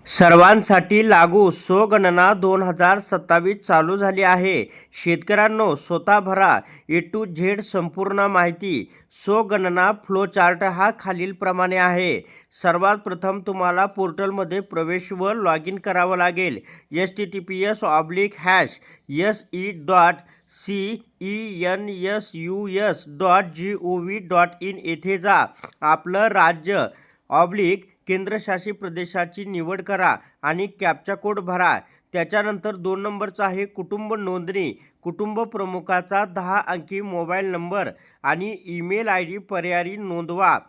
सर्वांसाठी लागू स्वगणना 2027 चालू झाली आहे. शेतकऱ्यांनो स्वतः भरा ए टू झेड संपूर्ण माहिती. स्वगणना फ्लोचार्ट हा खालीलप्रमाणे आहे. सर्वात प्रथम तुम्हाला पोर्टलमध्ये प्रवेश व लॉग इन करावं लागेल. https://secensus.gov.in येथे जा. आपलं राज्य केंद्रशासित प्रदेशाची निवड करा आणि कॅप्चा कोड भरा. त्याच्यानंतर 2 नंबरचा आहे कुटुंब नोंदणी. कुटुंब प्रमुखाचा 10 अंकी मोबाईल नंबर आणि ईमेल ID पर्यायी नोंदवा.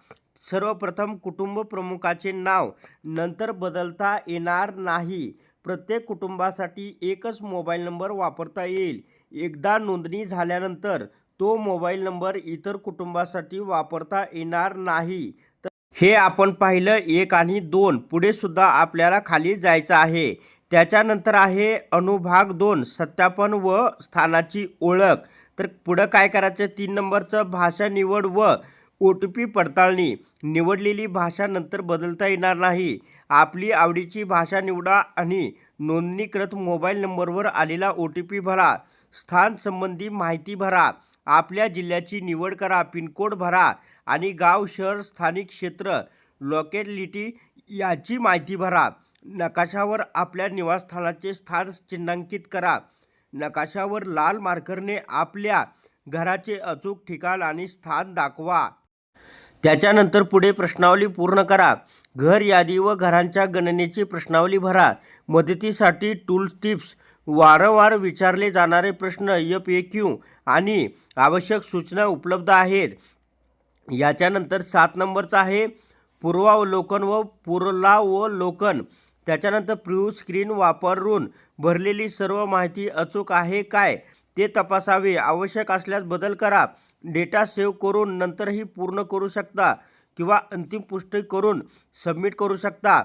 सर्वप्रथम कुटुंब प्रमुखाचे नाव नंतर बदलता येणार नाही. प्रत्येक कुटुंबासाठी एकच मोबाईल नंबर वापरता येईल. एकदा नोंदणी झाल्यानंतर तो मोबाईल नंबर इतर कुटुंबासाठी वापरता येणार नाही. हे आपण पाहिलं 1 आणि 2. पुढे सुद्धा आपल्याला खाली जायचं आहे. त्याच्यानंतर आहे अनुभाग 2 सत्यापन व स्थानाची ओळख. तर पुढं काय करायचं 3 नंबरचं भाषा निवड व OTP पडताळणी. निवडलेली भाषा नंतर बदलता येणार नाही. आपली आवडीची भाषा निवडा आणि नोंदणीकृत मोबाईल नंबरवर आलेला OTP भरा. स्थान संबंधी माहिती भरा. आपल्या जिल्ह्याची निवड करा. पिनकोड भरा आणि गाव शहर स्थानिक क्षेत्र लोकॅलिटी याची माहिती भरा. नकाशावर आपल्या निवासस्थानाचे स्थान चिन्हांकित करा. नकाशावर लाल मार्करने आपल्या घराचे अचूक ठिकाण आणि स्थान दाखवा. त्याच्यानंतर पुढे प्रश्नावली पूर्ण करा. घर यादी व घरांच्या गणनेची प्रश्नावली भरा. मदतीसाठी टूल्स टिप्स, वारंवार विचारले जाणारे प्रश्न FAQ आणि आवश्यक सूचना उपलब्ध आहेत. याच्यानंतर 7 नंबरचा आहे पूर्वावलोकन व पुनरावलोकन. त्याच्यानंतर प्रिव्ह्यू स्क्रीन वापरून भरलेली सर्व माहिती अचूक आहे काय ते तपासावे. आवश्यक असल्यास बदल करा. डेटा सेव्ह करून नंतरही पूर्ण करू शकता किंवा अंतिम पुष्टी करून सबमिट करू शकता.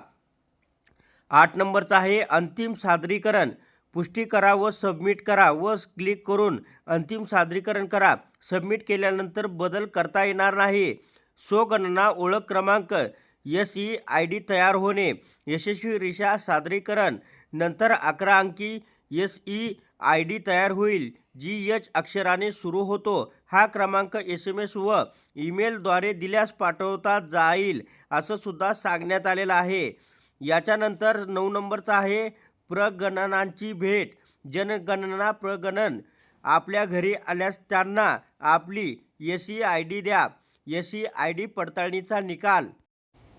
8 नंबरचा आहे अंतिम सादरीकरण. पुष्टी करा व सबमिट करा व क्लिक करून अंतिम सादरीकरण करा. सबमिट केल्यानंतर बदल करता येणार नाही. स्वगणना ओळख क्रमांक SEID तयार होणे. यशस्वीरित्या सादरीकरण नंतर 11 अंकी SEID तयार होईल. GH अक्षराने सुरू होतो. हा क्रमांक SMS व ईमेलद्वारे दिल्यास पाठवता जाईल असं सुद्धा सांगण्यात आलेलं आहे. याच्यानंतर 9 नंबरचा आहे प्रगणनांची भेट. जनगणना प्रगणन आपल्या घरी आल्यास त्यांना आपली SEID द्या. SEID पडताळणीचा निकाल.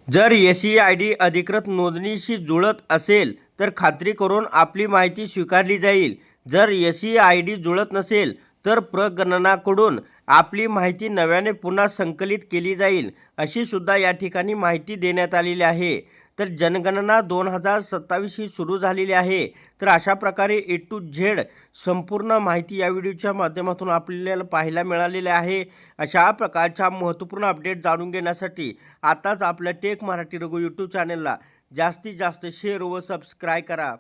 जर SEID अधिकृत नोंदणीशी जुळत असेल तर खात्री करून आपली माहिती स्वीकारली जाईल. जर SEID जुळत नसेल तर प्रगणनाकडून आपली माहिती नव्याने पुन्हा संकलित केली जाईल अशी सुद्धा या ठिकाणी माहिती देण्यात आलेली आहे. तर जनगणना 2027 ही सुरू झालेली आहे. तर अशा प्रकारे A to Z संपूर्ण माहिती या व्हिडिओच्या माध्यमातून आपल्याला पाहायला मिळालेली आहे. अशा प्रकारच्या महत्त्वपूर्ण अपडेट जाणून घेण्यासाठी आताच आपल्या टेक मराठी रघु यूट्यूब चॅनलला जास्तीत जास्त शेअर व सबस्क्राईब करा.